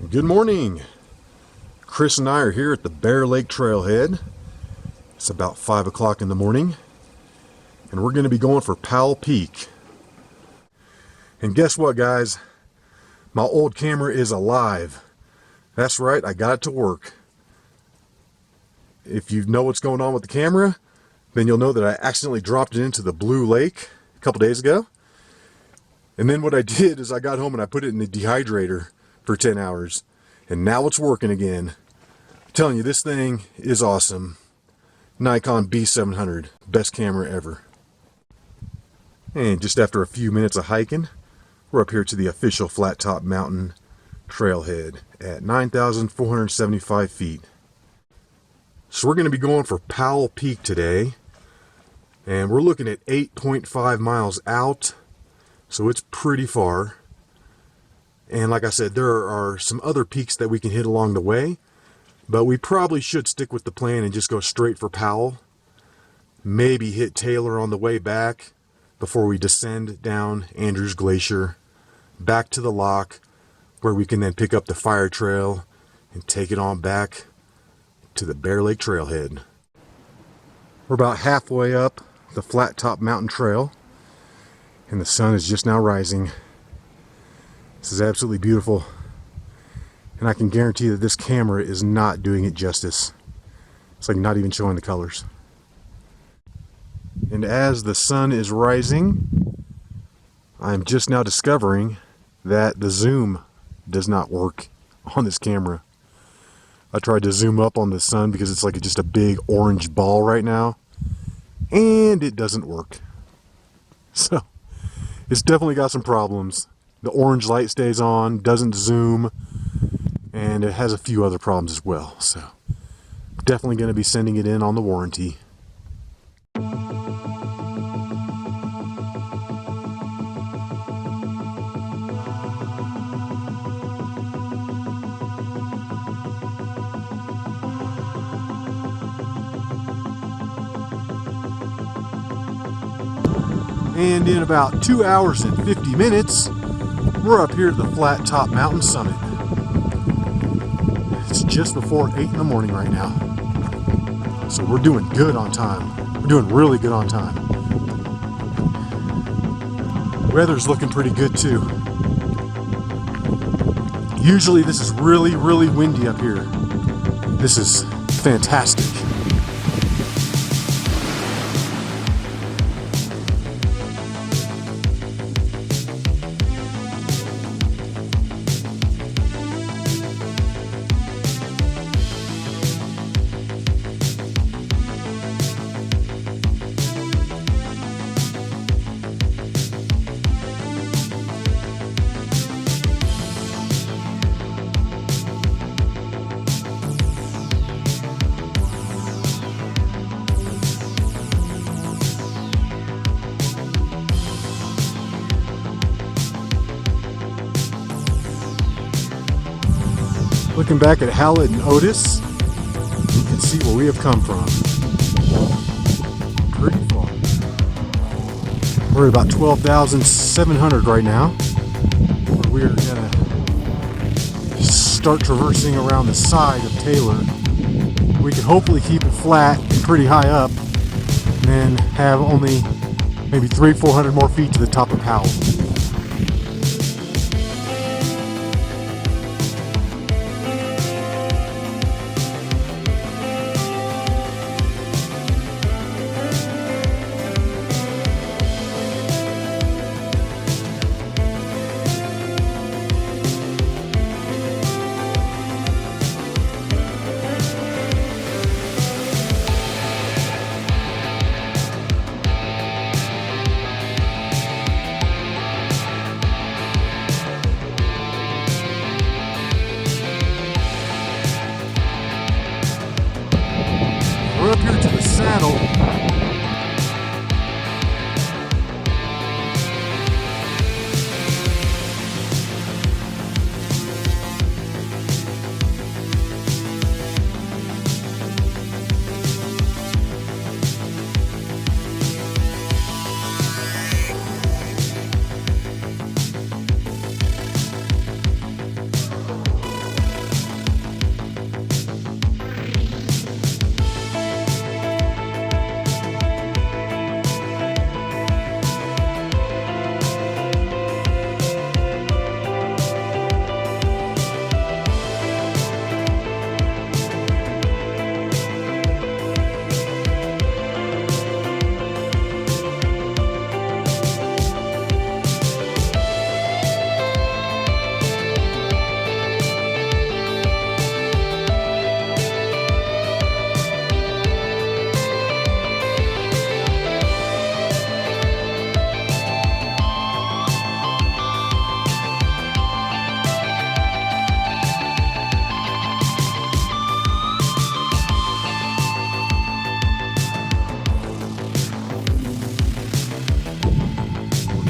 Good morning. Chris and I are here at the Bear Lake Trailhead. It's about 5 o'clock in the morning, and we're going to be going for Powell Peak. And guess what, guys? My old camera is alive. That's right, I got it to work. If you know what's going on with the camera, then you'll know that I accidentally dropped it into the blue lake a couple days ago. And then what I did is I got home and I put it in the dehydrator for 10 hours. And now it's working again. I'm telling you, this thing is awesome. Nikon B700, best camera ever. And just after a few minutes of hiking, we're up here to the official Flattop Mountain Trailhead at 9,475 feet. So we're going to be going for Powell Peak today. And we're looking at 8.5 miles out. So it's pretty far. And like I said, there are some other peaks that we can hit along the way. But we probably should stick with the plan and just go straight for Powell. Maybe hit Taylor on the way back before we descend down Andrews Glacier. Back to the Loch, where we can then pick up the fire trail and take it on back to the Bear Lake Trailhead. We're about halfway up the Flattop Mountain Trail, and the sun is just now rising. This is absolutely beautiful, and I can guarantee that this camera is not doing it justice. It's like not even showing the colors. And as the sun is rising, I'm just now discovering that the zoom does not work on this camera. I tried to zoom up on the sun because it's like just a big orange ball right now, and it doesn't work. So it's definitely got some problems. The orange light stays on, doesn't zoom, and it has a few other problems as well. So definitely going to be sending it in on the warranty. And in about 2 hours and 50 minutes, we're up here at the Flattop Mountain Summit. It's just before 8 in the morning right now. So we're doing good on time. We're doing really good on time. Weather's looking pretty good too. Usually this is really, really windy up here. This is fantastic. Looking back at Hallett and Otis, you can see where we have come from. Pretty far. We're at about 12,700 right now. We're going to start traversing around the side of Taylor. We can hopefully keep it flat and pretty high up, and then have only maybe 300-400 more feet to the top of Powell. We're up here to the saddle.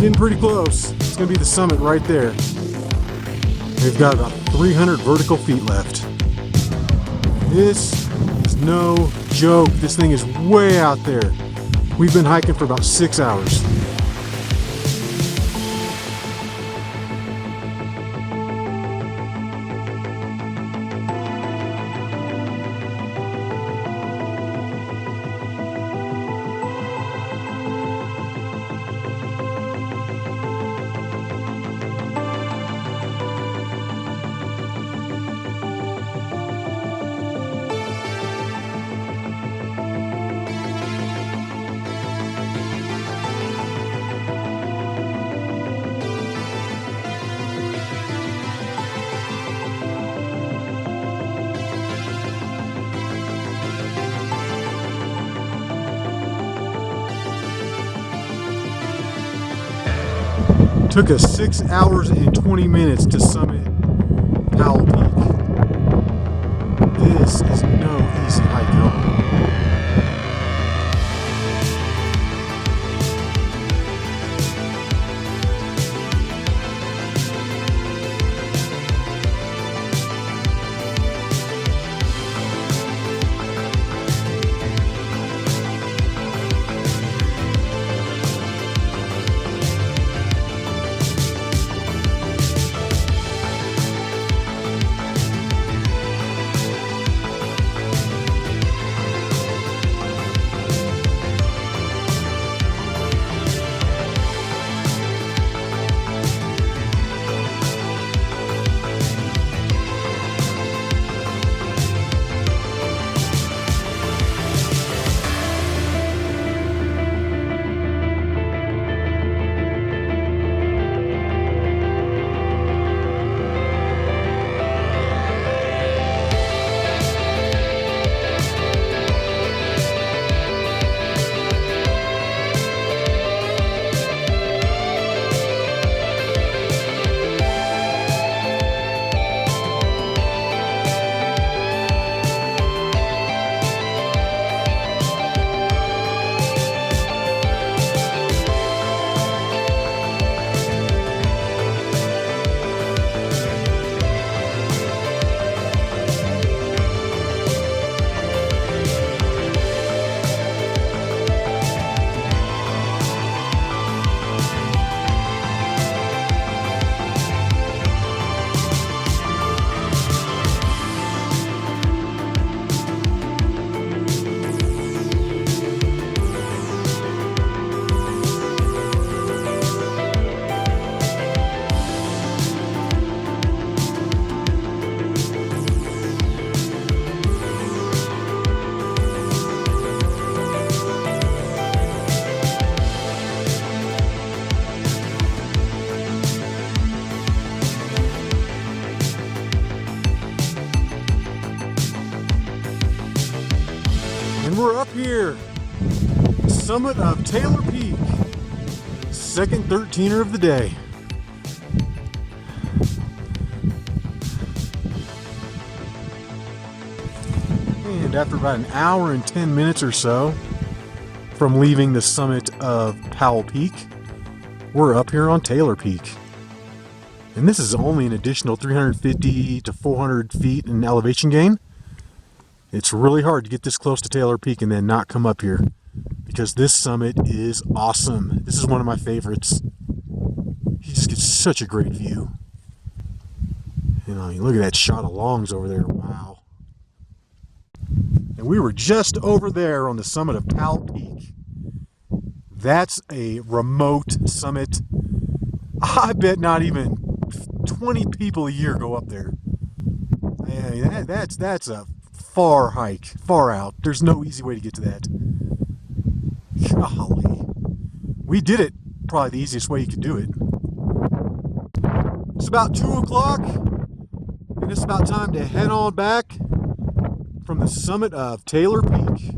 Getting pretty close. It's gonna be the summit right there. We've got about 300 vertical feet left. This is no joke. This thing is way out there. We've been hiking for about 6 hours. Took us 6 hours and 20 minutes to summit Powell Peak. This is no easy hike at all. And we're up here, summit of Taylor Peak, second 13er of the day. And after about an hour and 10 minutes or so from leaving the summit of Powell Peak, we're up here on Taylor Peak. And this is only an additional 350 to 400 feet in elevation gain. It's really hard to get this close to Taylor Peak and then not come up here, because this summit is awesome. This is one of my favorites. You just get such a great view. You know, you look at that shot of Longs over there. Wow. And we were just over there on the summit of Powell Peak. That's a remote summit. I bet not even 20 people a year go up there. Man, that's a far hike, far out. There's no easy way to get to that. Golly. We did it probably the easiest way you could do it. It's about 2 o'clock, and it's about time to head on back from the summit of Taylor Peak.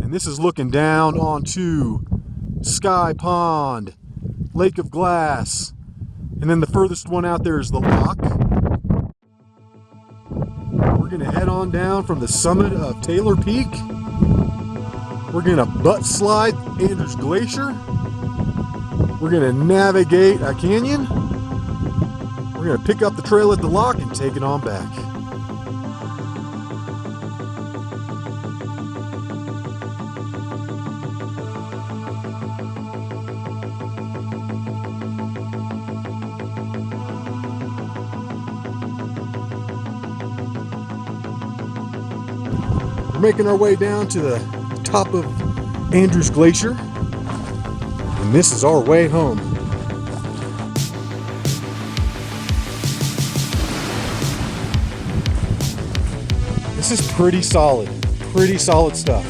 And this is looking down onto Sky Pond, Lake of Glass, and then the furthest one out there is the Loch. We're going to head on down from the summit of Taylor Peak. We're going to butt slide Andrews Glacier. We're gonna navigate a canyon. We're gonna pick up the trail at the loch and take it on back. We're making our way down to the top of Andrews Glacier, and this is our way home. This is pretty solid stuff.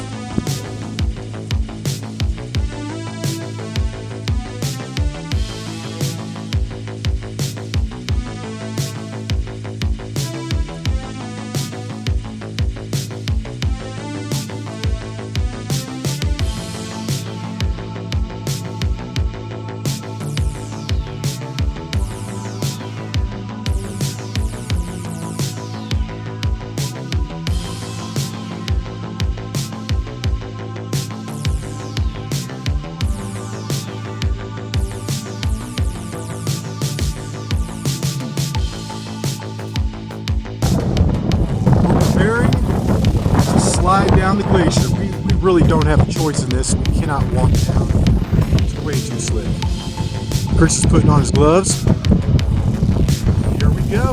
Slide down the glacier. We really don't have a choice in this. We cannot walk down. It's way too slick. Chris is putting on his gloves. Here we go.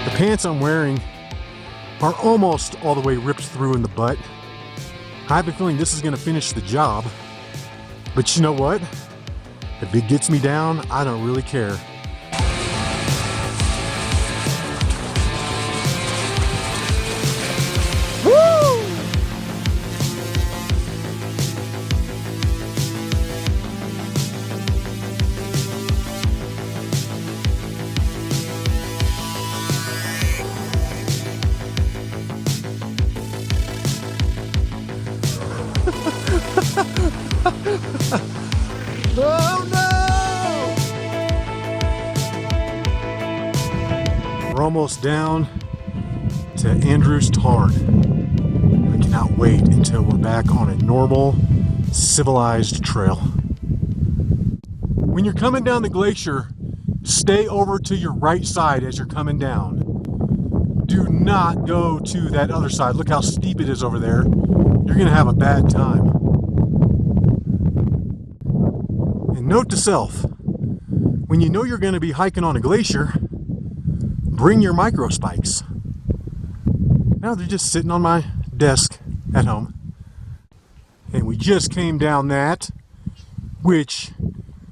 The pants I'm wearing are almost all the way ripped through in the butt. I have a feeling this is going to finish the job. But you know what? If it gets me down, I don't really care. Oh no! We're almost down to Andrews Tarn. I cannot wait until we're back on a normal, civilized trail. When you're coming down the glacier, stay over to your right side as you're coming down. Do not go to that other side. Look how steep it is over there. You're gonna have a bad time. And note to self, when you know you're going to be hiking on a glacier, bring your micro spikes. Now they're just sitting on my desk at home. And we just came down that, which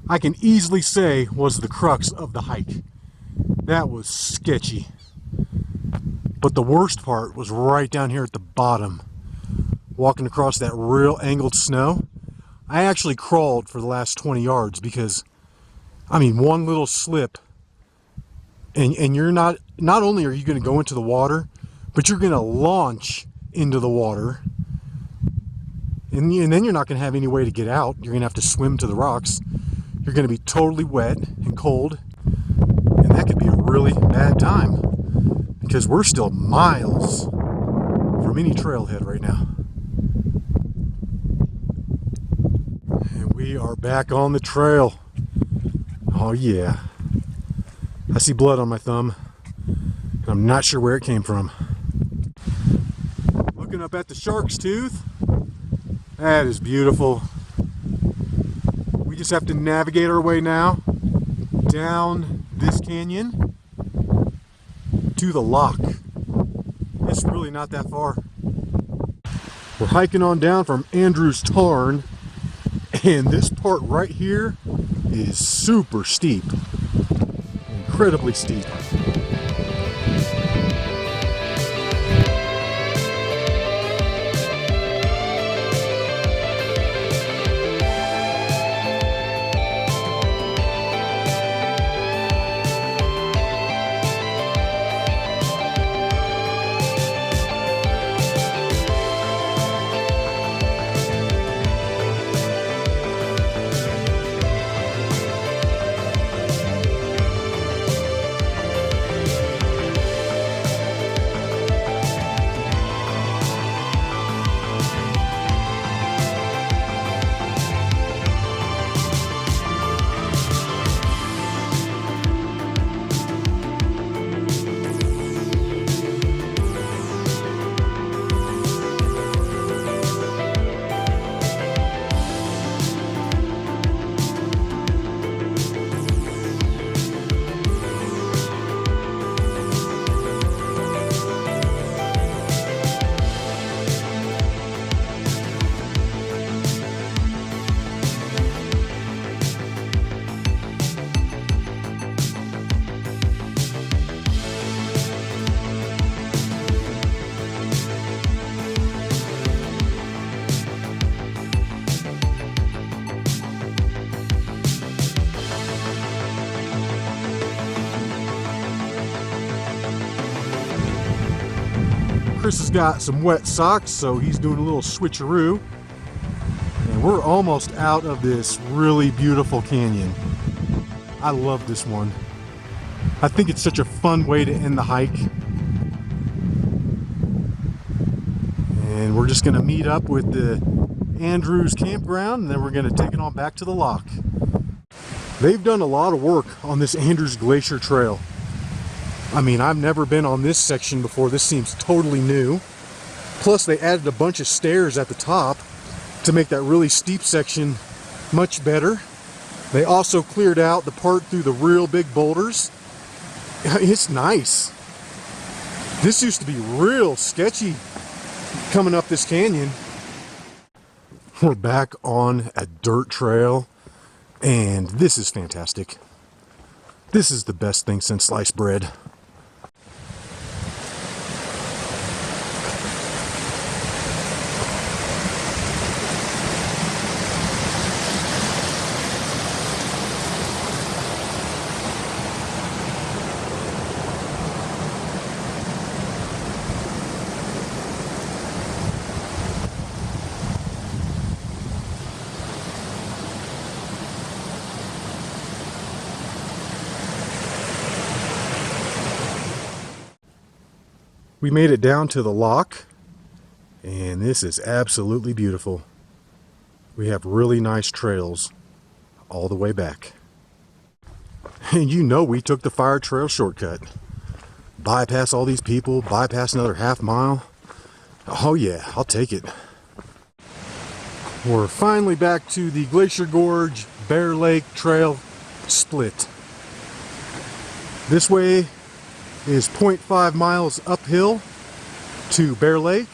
I can easily say was the crux of the hike. That was sketchy. But the worst part was right down here at the bottom, walking across that real angled snow. I actually crawled for the last 20 yards because, I mean, one little slip and you're not only are you going to go into the water, but you're going to launch into the water, and then you're not going to have any way to get out. You're going to have to swim to the rocks. You're going to be totally wet and cold, and that could be a really bad time because we're still miles from any trailhead right now. We are back on the trail. Oh yeah. I see blood on my thumb. And I'm not sure where it came from. Looking up at the shark's tooth. That is beautiful. We just have to navigate our way now down this canyon to the loch. It's really not that far. We're hiking on down from Andrews Tarn. And this part right here is super steep, incredibly steep. Chris has got some wet socks, so he's doing a little switcheroo. And we're almost out of this really beautiful canyon. I love this one. I think it's such a fun way to end the hike. And we're just gonna meet up with the Andrews campground, and then we're gonna take it on back to the Loch. They've done a lot of work on this Andrews Glacier Trail. I mean, I've never been on this section before. This seems totally new. Plus, they added a bunch of stairs at the top to make that really steep section much better. They also cleared out the part through the real big boulders. It's nice. This used to be real sketchy coming up this canyon. We're back on a dirt trail, and this is fantastic. This is the best thing since sliced bread. We made it down to the Loch, and this is absolutely beautiful. We have really nice trails all the way back. And you know we took the fire trail shortcut. Bypass all these people, bypass another half mile. Oh yeah, I'll take it. We're finally back to the Glacier Gorge Bear Lake Trail split. This way is 0.5 miles uphill to Bear Lake.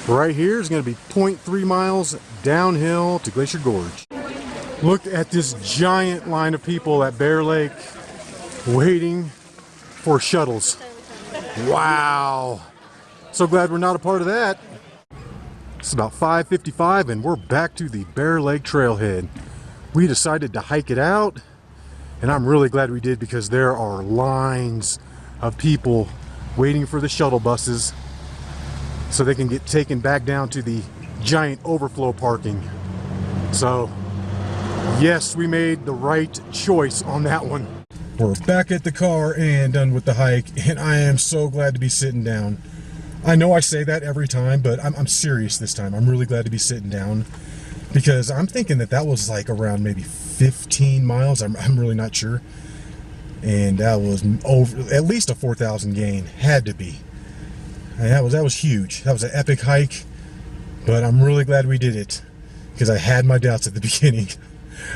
Right here is going to be 0.3 miles downhill to Glacier Gorge. Look at this giant line of people at Bear Lake waiting for shuttles. Wow. So glad we're not a part of that. It's about 5:55 and we're back to the Bear Lake Trailhead. We decided to hike it out, and I'm really glad we did because there are lines of people waiting for the shuttle buses so they can get taken back down to the giant overflow parking. So yes, we made the right choice on that one. We're back at the car and done with the hike, and I am so glad to be sitting down. I know I say that every time, but I'm serious this time. I'm really glad to be sitting down because I'm thinking that was like around maybe 15 miles. I'm really not sure. And that was over at least a 4,000 gain, had to be. And that was huge. That was an epic hike, but I'm really glad we did it because I had my doubts at the beginning.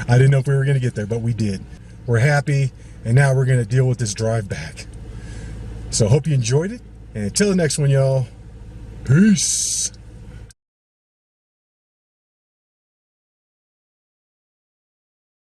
I didn't know if we were going to get there, but we did. We're happy, and now we're going to deal with this drive back. So hope you enjoyed it, and until the next one, y'all, peace.